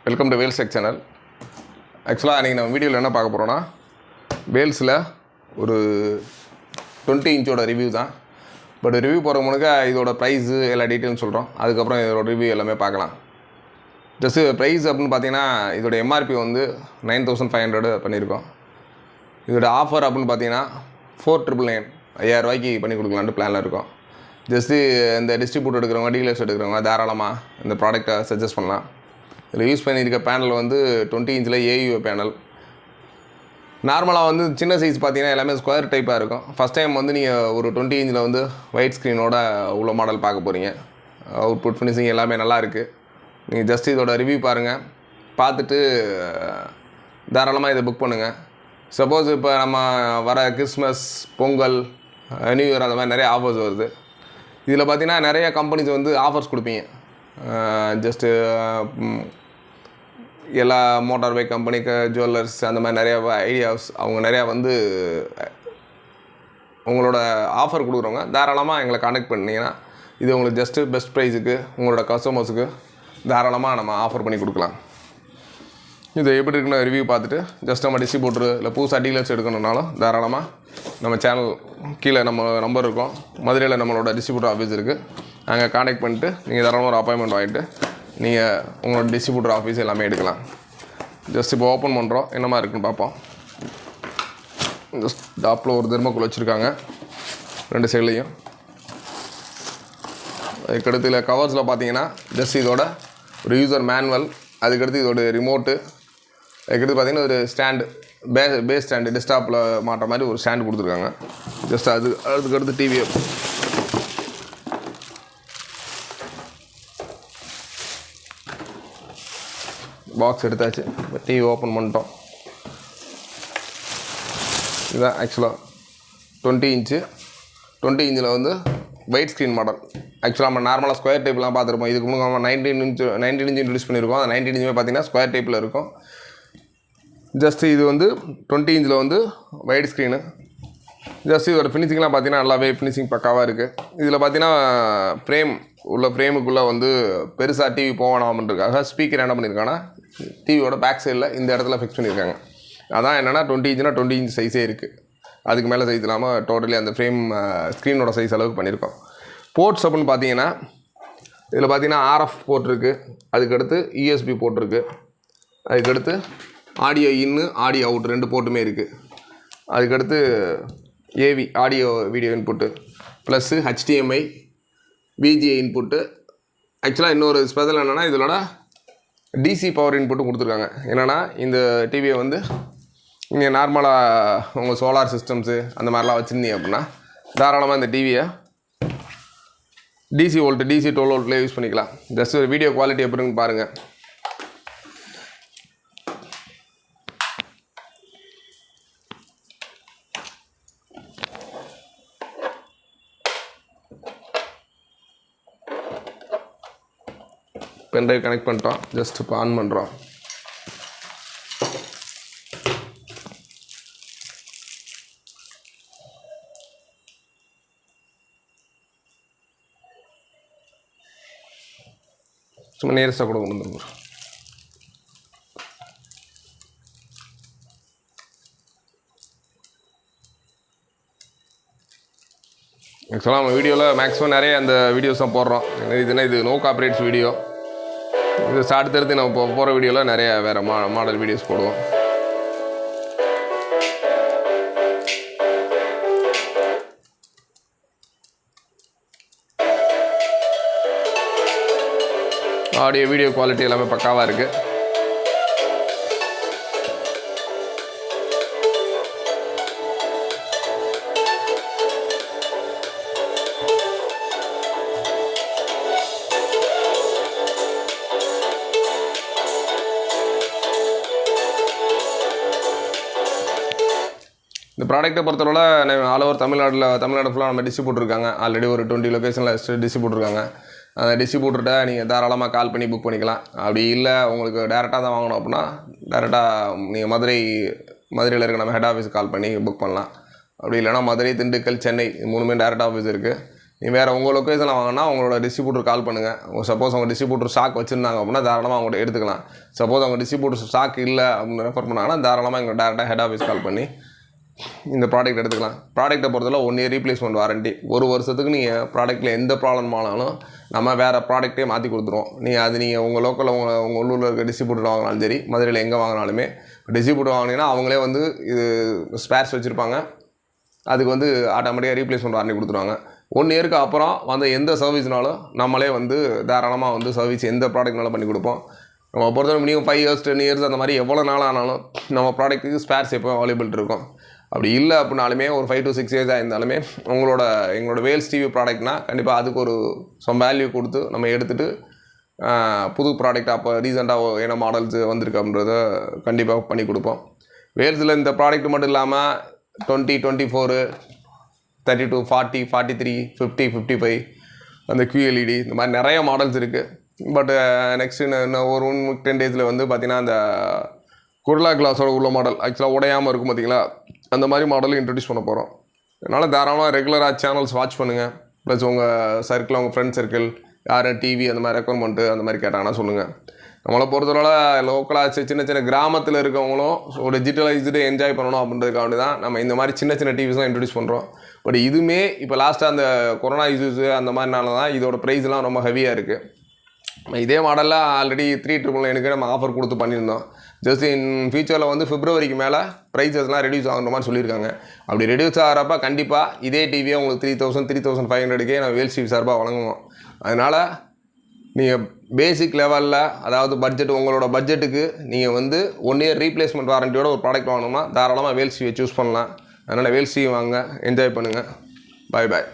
Welcome to Vels tech channel. ஆக்சுவலாக அன்றைக்கி நம்ம வீடியோவில் என்ன பார்க்க போகிறோன்னா, வேல்ஸில் ஒரு 20 இன்ச்சோட ரிவ்யூ தான். பட் ரிவ்யூ போகிற முன்னாடி இதோட ப்ரைஸு எல்லா டீட்டெயிலும் சொல்கிறோம். அதுக்கப்புறம் இதோட ரிவ்யூ எல்லாமே பார்க்கலாம். ஜஸ்ட்டு ப்ரைஸ் அப்படின்னு பார்த்தீங்கன்னா, இதோட எம்ஆர்பி வந்து 9500 பண்ணியிருக்கோம். இதோட ஆஃபர் அப்படின்னு பார்த்தீங்கன்னா 4999 5000 பண்ணி கொடுக்கலான்ட்டு பிளானில் இருக்கோம். ஜஸ்ட்டு இந்த டிஸ்ட்ரிபியூட்டர் எடுக்கிறவங்க, டீலர்ஸ் எடுக்கிறவங்க தாராளமாக இந்த ப்ராடக்ட்டை சஜஸ்ட் பண்ணலாம். இதில் யூஸ் பண்ணியிருக்க பேனல் வந்து 20 இன்ச்சில் ஏயூ பேனல். நார்மலாக வந்து சின்ன சைஸ் பார்த்தீங்கன்னா எல்லாமே ஸ்கொயர் டைப்பாக இருக்கும். ஃபஸ்ட் டைம் வந்து நீங்கள் ஒரு 20 இன்ச்சில் வந்து ஒயிட் ஸ்க்ரீனோட உள்ள மாடல் பார்க்க போகிறீங்க. அவுட்புட் ஃபினிஷிங் எல்லாமே நல்லா இருக்குது. நீங்கள் ஜஸ்ட் இதோட ரிவ்யூ பாருங்கள், பார்த்துட்டு தாராளமாக இதை புக் பண்ணுங்கள். சப்போஸ் இப்போ நம்ம வர கிறிஸ்மஸ், பொங்கல், நியூ இயர் அந்த மாதிரி நிறைய ஆஃபர்ஸ் வருது. இதில் பார்த்தீங்கன்னா நிறைய கம்பெனிஸ் வந்து ஆஃபர்ஸ் கொடுப்பீங்க. ஜஸ்ட்டு எல்லா மோட்டார் பைக் கம்பெனிக்கு, ஜுவல்லர்ஸ் அந்த மாதிரி நிறையா ஐடியாஸ் அவங்க நிறையா வந்து உங்களோட ஆஃபர் கொடுக்குறவங்க தாராளமாக எங்களை கான்டெக்ட் பண்ணிங்கன்னா இது உங்களுக்கு ஜஸ்ட்டு பெஸ்ட் ப்ரைஸுக்கு உங்களோட கஸ்டமர்ஸுக்கு தாராளமாக நம்ம ஆஃபர் பண்ணி கொடுக்கலாம். இது எப்படி இருக்குன்னு ரிவ்யூ பார்த்துட்டு ஜஸ்ட் நம்ம டிஸ்ட்ரிபியூட்டர் இல்லை புதுசாக டீலர்ஸ் எடுக்கணுன்னாலும் தாராளமாக நம்ம சேனல் கீழே நம்ம நம்பர் இருக்கும். மதுரையில் நம்மளோட டிஸ்ட்ரிபியூட்டர் ஆஃபீஸ் இருக்குது. அங்கே கான்டெக்ட் பண்ணிட்டு நீங்கள் தாராளமாக ஒரு அப்பாயின்மெண்ட் வாங்கிட்டு நீங்கள் உங்களோட டிஸ்ட்ரிபியூட்டர் ஆஃபீஸ் எல்லாமே எடுக்கலாம். ஜஸ்ட் இப்போ ஓப்பன் பண்ணுறோம், என்ன மாதிரி இருக்குன்னு பார்ப்போம். ஜஸ்ட் டாப்பில் ஒரு தெர்மோக்குள் வச்சுருக்காங்க 2 சைட்லேயும். அதுக்கடுத்து இல்லை கவர்ஸில் பார்த்தீங்கன்னா ஜஸ்ட் இதோட ஒரு யூசர் மேனுவல், அதுக்கடுத்து இதோட ரிமோட்டு, அதுக்கடுத்து பார்த்தீங்கன்னா ஒரு ஸ்டாண்டு, பேஸ் ஸ்டாண்டு, டெஸ்க்டாப்பில் மாட்டுற மாதிரி ஒரு ஸ்டாண்டு கொடுத்துருக்காங்க. ஜஸ்ட் அதுக்கடுத்து டிவியை பாக்ஸ் எடுத்தாச்சு. இப்போ டிவி ஓப்பன் பண்ணிட்டோம். இதுதான் ஆக்சுவலாக 20 இன்ச்சில் வந்து ஒயிட் ஸ்க்ரீன் மாடல். ஆக்சுவலாக நம்ம நார்மலாக ஸ்கொயர் டைப்லாம் பார்த்துருப்போம். இதுக்கு முன்னாடி நம்ம 19 இன்ச் இன்ட்ரடியூஸ் பண்ணியிருக்கோம். அந்த 19 இன்ச்சுமே பார்த்தீங்கன்னா ஸ்கொயர் டைப்பில் இருக்கும். ஜஸ்ட்டு இது வந்து 20 இன்ச்சில் வந்து ஒயிட் ஸ்க்ரீனு. ஜஸ்ட் இதோட ஃபினிஷிங்லாம் பார்த்தீங்கன்னா நல்லாவே ஃபினிஷிங் பக்காவாக இருக்குது. இதில் பார்த்தீங்கன்னா ஃப்ரேமுக்குள்ளே வந்து பெருசாக டிவி போகணும்ன்றதுக்காக ஸ்பீக்கர் என்ன பண்ணியிருக்காங்கன்னா டிவியோட பேக் சைடில் இந்த இடத்துல ஃபிக்ஸ் பண்ணியிருக்காங்க. அதான் என்னென்னா 20 இன்ச்னா 20 இன்ச் சைஸே இருக்குது. அதுக்கு மேலே சைஸ் இல்லாமல் டோட்டலி அந்த ஃப்ரேம் ஸ்க்ரீனோட சைஸ் அளவுக்கு பண்ணியிருக்கோம். போர்ட்ஸ் அப்படின்னு பார்த்தீங்கன்னா இதில் பார்த்தீங்கன்னா ஆர்எஃப் போர்ட் இருக்குது, அதுக்கடுத்து யூஎஸ்பி போர்ட் இருக்குது, அதுக்கடுத்து ஆடியோ இன்னு ஆடியோ அவுட் 2 போர்ட்டுமே இருக்குது. அதுக்கடுத்து AV audio video input plus HDMI VGA input. ஆக்சுவலாக இன்னொரு ஸ்பெஷல் என்னென்னா இதோட டிசி பவர் இன்புட்டும் கொடுத்துருக்காங்க. என்னென்னா இந்த டிவியை வந்து நீங்கள் நார்மலாக உங்கள் சோலார் சிஸ்டம்ஸு அந்த மாதிரிலாம் வச்சுருந்தீங்க அப்படின்னா தாராளமாக இந்த டிவியை DC 12 வோல்ட்லேயே யூஸ் பண்ணிக்கலாம். ஜஸ்ட் ஒரு வீடியோ குவாலிட்டி எப்படின்னு பாருங்கள். பென்ட்ரைவ் கனெக்ட் பண்ணிட்டோம். ஜஸ்ட் இப்போ ஆன் பண்ணுறோம். சும்மா நேரஸ்டாக கூட கொண்டு வந்துருக்கோம். ஆக்சுவலாக நம்ம வீடியோவில் மேக்ஸிமம் நிறைய அந்த வீடியோஸ் தான் போடுறோம். இது நோ காப்பிரைட்ஸ் வீடியோ. இது அடுத்தடுத்து நம்ம போகிற வீடியோவில் நிறைய வேறு மாடல் வீடியோஸ் போடுவோம். ஆடியோ வீடியோ குவாலிட்டி எல்லாமே பக்காவாக இருக்குது. இந்த ப்ராடக்ட்டை பொறுத்தவரை ஆல் ஓவர் தமிழ்நாடு ஃபுல்லாக நம்ம டிஸ்ட்ரிபியூட்டர் இருக்காங்க. ஆல்ரெடி ஒரு 20 லொக்கேஷனில் டிஸ்ட்ரிபியூட்டர் இருக்காங்க. அந்த டிஸ்ட்ரிபியூட்டர்கிட்ட நீங்கள் தாராளமாக கால் பண்ணி புக் பண்ணிக்கலாம். அப்படி இல்லை உங்களுக்கு டேரெக்டாக தான் வாங்கணும் அப்படின்னா டேரெக்டாக நீங்கள் மதுரையில் இருக்க நம்ம ஹெட் ஆஃபீஸுக்கு கால் பண்ணி புக் பண்ணலாம். அப்படி இல்லைனா மதுரை, திண்டுக்கல், சென்னை 3மே டேரெக்ட் ஆஃபீஸ் இருக்குது. நீ வேறு உங்கள் லொக்கேஷனில் வாங்கினா உங்களோட டிஸ்ட்ரிபியூட்டர் கால் பண்ணுங்கள். சப்போஸ் அவங்க டிஸ்ட்ரிபியூட்டர் ஸ்டாக் வச்சுருந்தாங்க அப்படின்னா தாராளமாக அவங்கள்ட்ட எடுத்துக்கலாம். சப்போஸ் அவங்க டிஸ்ட்ரிபியூட்டர் ஸ்டாக் இல்லை அப்படின்னு ரெஃபர் பண்ணாங்கன்னா தாராளமாக எங்களை டேரெக்டாக ஹெட் ஆஃபீஸ் கால் பண்ணி இந்த ப்ராடக்ட் எடுத்துக்கலாம். ப்ராடக்ட்டை பொறுத்தவரை 1 இயர் ரீப்ளேஸ்மெண்ட் வாரண்ட்டி. 1 வருஷத்துக்கு நீங்கள் ப்ராடக்ட்டில் எந்த ப்ராப்ளம் ஆனாலும் நம்ம வேறு ப்ராடக்ட்டே மாற்றி கொடுத்துருவோம். நீங்கள் உங்கள் லோக்கலில் உங்கள் உள்ளூரில் இருக்க டிஸ்ட்ரிபியூட்டர் வாங்கினாலும் சரி, மதுரையில் எங்கே வாங்கினாலுமே டிஸ்ட்ரிபியூட்டர் வாங்கினீங்கன்னா அவங்களே வந்து இது ஸ்பேர்ஸ் வச்சுருப்பாங்க. அதுக்கு வந்து ஆட்டோமேட்டிக்காக ரீப்ளேஸ்மெண்ட் வாரண்ட்டி கொடுத்துருவாங்க. 1 இயருக்கு அப்புறம் வந்து எந்த சர்வீஸ்னாலும் நம்மளே வந்து தாராளமாக வந்து சர்வீஸ் எந்த ப்ராடக்ட்னாலும் பண்ணி கொடுப்போம். நம்ம பொறுத்தவரை மினிமம் 5 இயர்ஸ் 10 இயர்ஸ் அந்த மாதிரி எவ்வளோ நாள் ஆனாலும் நம்ம ப்ராடக்ட்டுக்கு ஸ்பேர்ஸ் எப்போ அவைலபிள் இருக்கும். அப்படி இல்லை அப்படின்னாலுமே ஒரு 5 to 6 இயர்ஸ் ஆயிருந்தாலுமே எங்களோட வேல்ஸ் டிவி ப்ராடக்ட்னால் கண்டிப்பாக அதுக்கு ஒரு வேல்யூ கொடுத்து நம்ம எடுத்துகிட்டு புது ப்ராடக்ட் அப்போ ரீசெண்டாக என்ன மாடல்ஸ் வந்திருக்கு அப்படின்றத கண்டிப்பாக பண்ணி கொடுப்போம். வேல்ஸில் இந்த ப்ராடக்ட் மட்டும் இல்லாமல் 20, 24, 32, 40, 43, 50, 55 அந்த QLED இந்த மாதிரி நிறைய மாடல்ஸ் இருக்குது. பட் நெக்ஸ்ட்டு இன்னும் ஒரு 10 டேஸில் வந்து பார்த்திங்கன்னா அந்த குர்லா கிளாஸோட உள்ள மாடல் ஆக்சுவலாக உடையாமல் இருக்கும் பார்த்திங்களா, அந்த மாதிரி மாடலும் இன்ட்ரடியூஸ் பண்ண போகிறோம். அதனால் தாராளமாக ரெகுலராக சேனல்ஸ் வாட்ச் பண்ணுங்கள். ப்ளஸ் உங்கள் சர்க்கிள், உங்கள் ஃப்ரெண்ட் சர்க்கிள் யாரும் டிவி அந்த மாதிரி ரெக்கமெண்ட்டு அந்த மாதிரி கேட்டாங்கன்னா சொல்லுங்கள். நம்மளை பொறுத்தவரை லோக்கலாக சின்ன சின்ன கிராமத்தில் இருக்கவங்களும் ஒரு டிஜிட்டலைஸ்டு என்ஜாய் பண்ணணும் அப்படின்றதுக்காக தான் நம்ம இந்த மாதிரி சின்ன சின்ன டிவிஸ்லாம் இன்ட்ரடியூஸ் பண்ணுறோம். பட் இதுவுமே இப்போ லாஸ்ட்டாக அந்த கொரோனா இஷ்யூஸு அந்த மாதிரினால தான் இதோட ப்ரைஸ்லாம் ரொம்ப ஹெவியாக இருக்குது. இதே மாடலில் ஆல்ரெடி 399 நம்ம ஆஃபர் கொடுத்து பண்ணியிருந்தோம். ஜஸ்ட் இன் ஃபியூச்சரில் வந்து பிப்ரவரிக்கு மேலே ப்ரைஸஸ்லாம் ரெடியூஸ் ஆகுற மாதிரி சொல்லியிருக்காங்க. அப்படி ரெடியூஸ் ஆகிறப்ப கண்டிப்பாக இதே டிவியை உங்களுக்கு 3000, 3500க்கே நம்ம வேல்ஸ் டிவி சார்பாக வழங்குவோம். அதனால் நீங்கள் பேசிக் லெவலில் அதாவது பட்ஜெட் உங்களோட பட்ஜெட்டுக்கு நீங்கள் வந்து 1 இயர் ரீப்ளேஸ்மெண்ட் வாரண்டியோட ஒரு ப்ராடக்ட் வாங்கணும்னா தாராளமாக வேல்ஸ் டிவியை சூஸ் பண்ணலாம். அதனால் வேல்ஸ் டிவி வாங்க, என்ஜாய் பண்ணுங்கள். பாய் பாய்.